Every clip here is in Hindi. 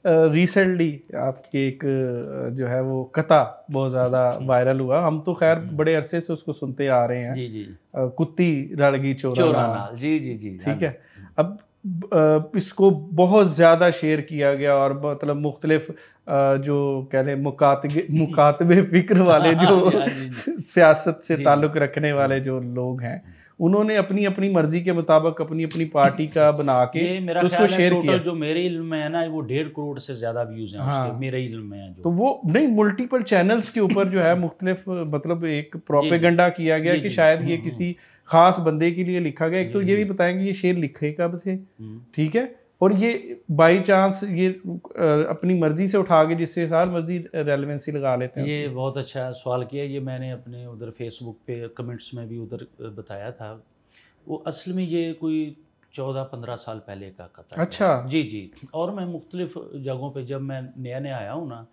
रिसेंटली आपकी एक जो है वो कथा बहुत ज़्यादा वायरल हुआ। हम तो खैर बड़े अरसे से उसको सुनते आ रहे हैं। जी जी कुत्ती रड़ गई चोरा चोरा नाल। नाल, जी जी जी, हाँ ठीक जी। है। अब इसको बहुत ज़्यादा शेयर किया गया और मतलब मुख्तलिफ जो कह लें मुकातबे फ़िक्र वाले जो हाँ जी, हाँ जी, जी सियासत से जी जी। ताल्लुक़ रखने वाले जो लोग हैं, उन्होंने अपनी अपनी मर्ज़ी के मुताबिक अपनी अपनी पार्टी का बना के ये मेरा उसको ख्याल है शेयर टोटल किया। जो मेरे इल्म में है ना, वो 1.5 करोड़ से ज़्यादा व्यूज़ हैं उसके, हाँ, मेरे इल्म में है तो जो। वो नहीं मल्टीपल चैनल्स के ऊपर जो है मुख्तलिफ मतलब एक जी जी प्रोपेगेंडा किया गया जी कि जी। शायद ये किसी ख़ास बंदे के लिए लिखा गया। एक तो ये भी जी। बताएँगे ये शेर लिखे कब थे, हम्म। ठीक है? और ये बाय चांस ये अपनी मर्ज़ी से उठा के जिससे सार मर्ज़ी रेलेवेंसी लगा लेते हैं ये उसमें। बहुत अच्छा सवाल किया। ये मैंने अपने उधर फेसबुक पे कमेंट्स में भी उधर बताया था। वो असल में ये कोई 14-15 साल पहले का कथा है। अच्छा। जी जी। और मैं मुख्तलिफ जगहों पे जब मैं नया नया आया हूँ ना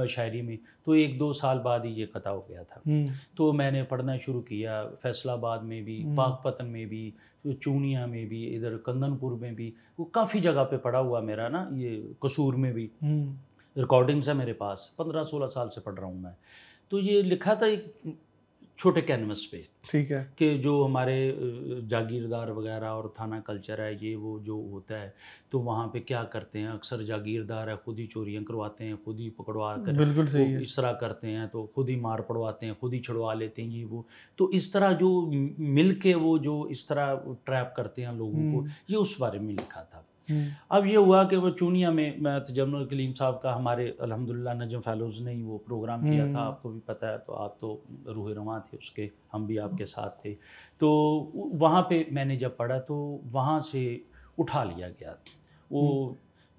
शायरी में, तो 1-2 साल बाद ही ये कथा हो गया था। हुँ, तो मैंने पढ़ना शुरू किया, फैसलाबाद में भी, हुँ, पाकपतन में भी, चूनिया में भी, इधर कंदनपुर में भी, वो काफ़ी जगह पे पढ़ा हुआ मेरा ना, ये कसूर में भी हुँ, रिकॉर्डिंग्स है मेरे पास। 15-16 साल से पढ़ रहा हूँ मैं। तो ये लिखा था एक छोटे कैनवस पे ठीक है। कि जो हमारे जागीरदार वगैरह और थाना कल्चर है, ये वो जो होता है, तो वहाँ पे क्या करते हैं, अक्सर जागीरदार है खुद ही चोरियाँ करवाते हैं, खुद ही पकड़वा कर बिल्कुल वो सही है। इस तरह करते हैं, तो खुद ही मार पड़वाते हैं, खुद ही छुड़वा लेते हैं ये वो। तो इस तरह जो मिल के वो जो इस तरह ट्रैप करते हैं लोगों को, हुँ, ये उस बारे में लिखा था। हुँ, अब ये हुआ कि वो चूनिया में मैं तजम्मुल कलीम साहब का, हमारे अल्हम्दुलिल्लाह नजम फ़ैलोज़ ने ही वो प्रोग्राम किया था, हुँ, आपको भी पता है, तो आप तो रूह रवां थे उसके, हम भी आपके साथ थे। तो वहाँ पे मैंने जब पढ़ा तो वहाँ से उठा लिया गया। वो हुँ।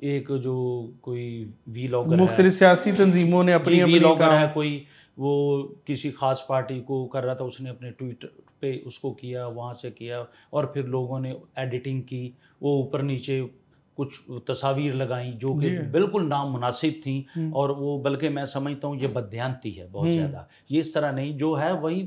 एक जो कोई वीलॉगर है, मुख्तलिफ सियासी तंजीमों ने जी अपनी-अपनी वीलॉगर है काम। कोई, वो किसी ख़ास पार्टी को कर रहा था, उसने अपने ट्विटर पे उसको किया, वहाँ से किया, और फिर लोगों ने एडिटिंग की, वो ऊपर नीचे कुछ तस्वीर लगाई जो कि जी। बिल्कुल नामुनासिब थी। हुँ, और वो बल्कि मैं समझता हूँ ये बददियानती है बहुत हुँ, ज़्यादा। ये इस तरह नहीं, जो है वही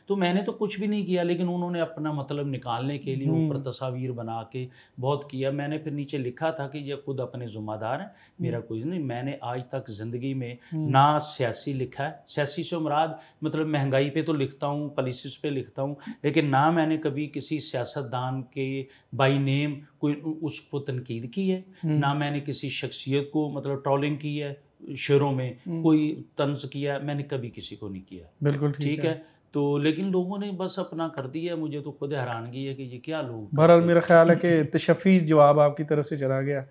तो मैंने तो कुछ भी नहीं किया, लेकिन उन्होंने अपना मतलब निकालने के लिए ऊपर हुँ, तस्वीर बना के बहुत किया। मैंने फिर नीचे लिखा था कि ये खुद अपने ज़िम्मेदार हैं, हुँ, मेरा कोई नहीं। मैंने आज तक ज़िंदगी में हुँ, ना सियासी लिखा है, सियासी से मुराद मतलब महंगाई पे तो लिखता हूँ, पॉलिसीज़ पे लिखता हूँ, लेकिन ना मैंने कभी किसी सियासतदान के बाय नेम कोई उसको तनकीद की है, हुँ, ना मैंने किसी शख्सियत को मतलब ट्रोलिंग की है, शेरों में हुँ। कोई तंज़ किया, मैंने कभी किसी को नहीं किया। बिल्कुल ठीक ठीक है। है? तो लेकिन लोगों ने बस अपना कर दिया, मुझे तो खुद हैरानगी है कि ये क्या लोग बहरहाल करते। मेरा ख़्याल है कि तशफ़ी जवाब आपकी तरफ से चला गया।